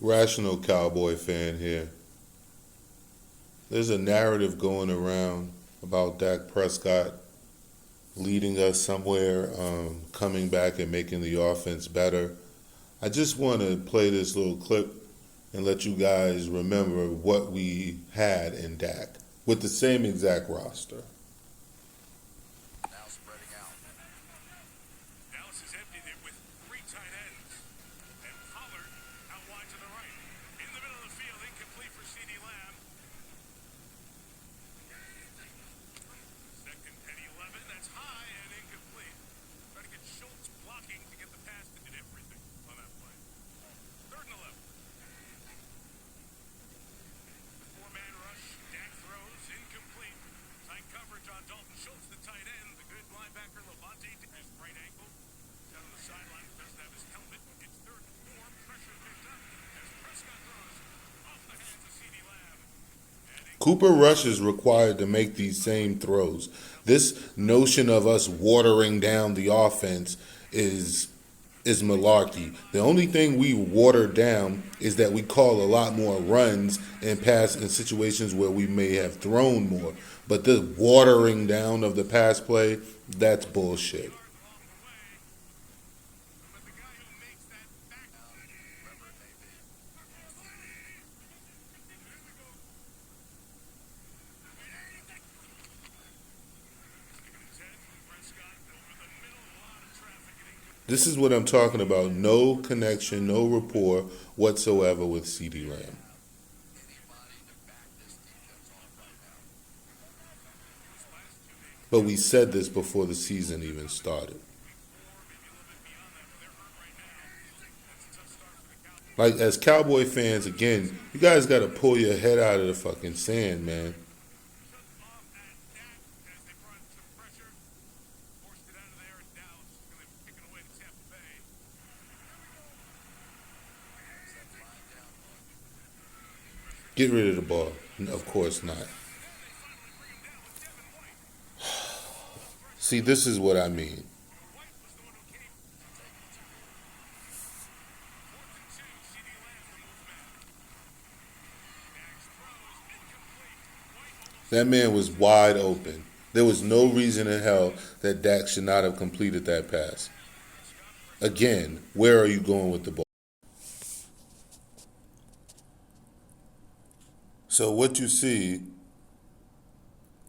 Rational Cowboy fan here. There's a narrative going around about Dak Prescott leading us somewhere, coming back and making the offense better. I just want to play this little clip and let you guys remember what we had in Dak with the same exact roster. Now spreading out. Dallas has emptied it with three tight ends. And Pollard out wide to the right. In the middle of the field, incomplete for CeeDee Lamb. Second and 11, that's high and incomplete. Trying to get Schultz blocking to get the pass that did everything on that play. Third and 11. Four-man rush, Dak throws, incomplete. Tight coverage on Dalton Schultz, the tight end. The good linebacker, Levante, his right ankle. Down on the sideline, doesn't have his helmet. It's third and 4, pressure picked up as Prescott throws off the hands of CeeDee Lamb. Cooper Rush is required to make these same throws. This notion of us watering down the offense is malarkey. The only thing we water down is that we call a lot more runs and pass in situations where we may have thrown more. But the watering down of the pass play, that's bullshit. But the guy who makes that back wherever it may be. Prescott over the middle, a lot of traffic and incomplete. This is what I'm talking about. No connection, no rapport whatsoever with CeeDee Lamb. Anybody to back this defense off right now. His last 2 games, But we said this before the season even started. maybe a little bit beyond that, but they're hurt right now. That's a tough start for the Cowboys. Like, as Cowboy fans, again, you guys got to pull your head out of the fucking sand, man. Took off at Dak as they brought some pressure. Forced it out of there, and Dallas is going to kick it away to Tampa Bay. Get rid of the ball. Of course not. See, this is what I mean. White was the one who came. 4th and 2, CeeDee Lamb the movement. Dak's throws incomplete. White almost That man was wide open. There was no reason in hell that Dak should not have completed that pass. Again, where are you going with the ball? So what you see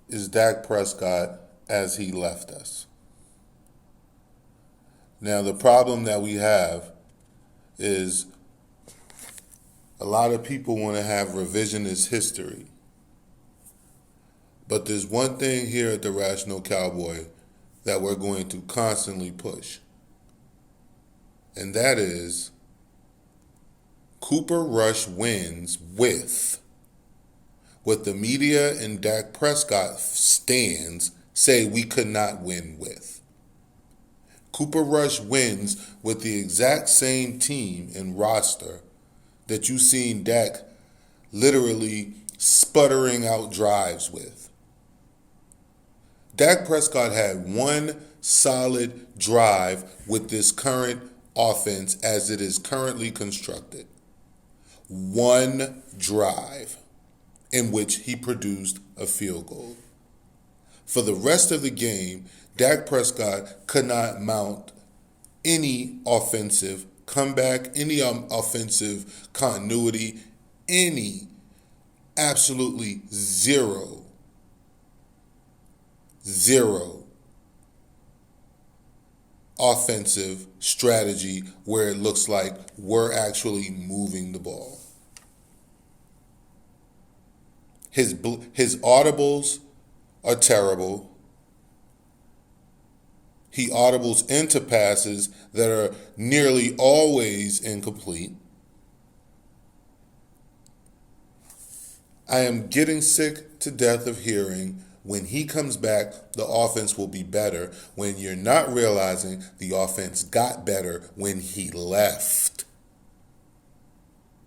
is Dak Prescott as he left us. Now, the problem that we have is a lot of people want to have revisionist history. But there's one thing here at the Rational Cowboy that we're going to constantly push. And that is Cooper Rush wins with what the media and Dak Prescott stands say we could not win with. Cooper Rush wins with the exact same team and roster that you've seen Dak literally sputtering out drives with. Dak Prescott had one solid drive with this current offense as it is currently constructed. One drive in which he produced a field goal. For the rest of the game, Dak Prescott could not mount any offensive comeback, any offensive continuity, absolutely zero offensive strategy where it looks like we're actually moving the ball. His audibles are terrible. He audibles into passes that are nearly always incomplete. I am getting sick to death of hearing when he comes back, the offense will be better, when you're not realizing the offense got better when he left.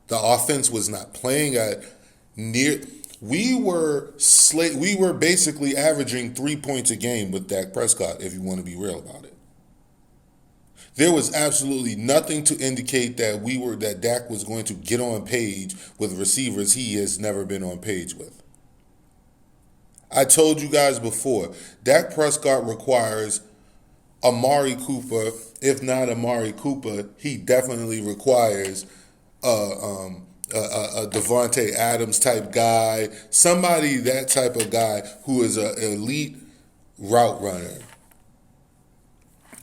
The offense was not playing at near. We were basically averaging 3 points a game with Dak Prescott, if you want to be real about it. There was absolutely nothing to indicate that Dak was going to get on page with receivers he has never been on page with. I told you guys before, Dak Prescott requires Amari Cooper. If not Amari Cooper, he definitely requires a Devontae Adams type guy, somebody that type of guy who is an elite route runner.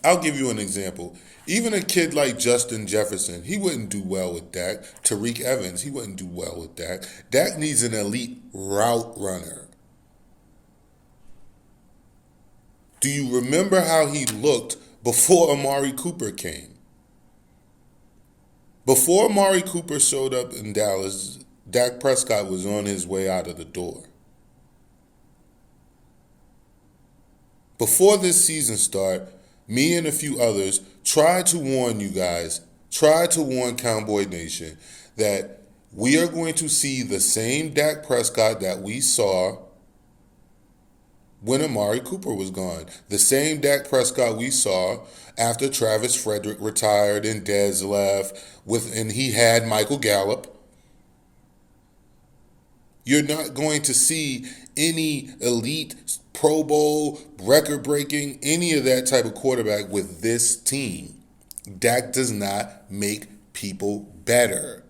I'll give you an example. Even a kid like Justin Jefferson, he wouldn't do well with Dak. Tariq Evans, he wouldn't do well with Dak. Dak needs an elite route runner. Do you remember how he looked before Amari Cooper came? Before Amari Cooper showed up in Dallas, Dak Prescott was on his way out of the door. Before this season start, me and a few others tried to warn you guys, tried to warn Cowboy Nation that we are going to see the same Dak Prescott that we saw when Amari Cooper was gone. The same Dak Prescott we saw after Travis Frederick retired and Dez left, and he had Michael Gallup. You're not going to see any elite Pro Bowl, record-breaking, any of that type of quarterback with this team. Dak does not make people better.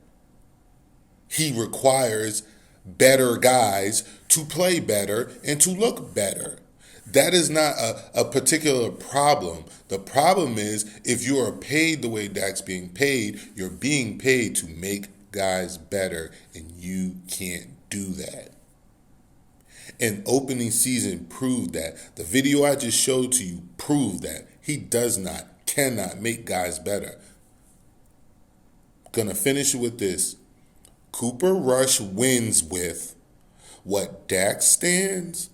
He requires better guys to play better and to look better. That is not a particular problem. The problem is if you are paid the way Dak's being paid, you're being paid to make guys better, and you can't do that. And opening season proved that. The video I just showed to you proved that. He cannot make guys better. Gonna finish with this. Cooper Rush wins with what Dak stands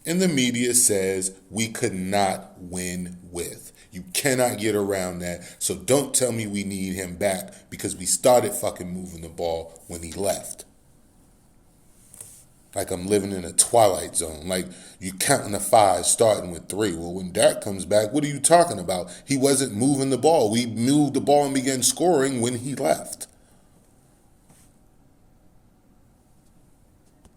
and the media says we could not win with. You cannot get around that. So don't tell me we need him back because we started fucking moving the ball when he left. Like I'm living in a twilight zone. Like you counting the 5, starting with 3. Well, when Dak comes back, what are you talking about? He wasn't moving the ball. We moved the ball and began scoring when he left.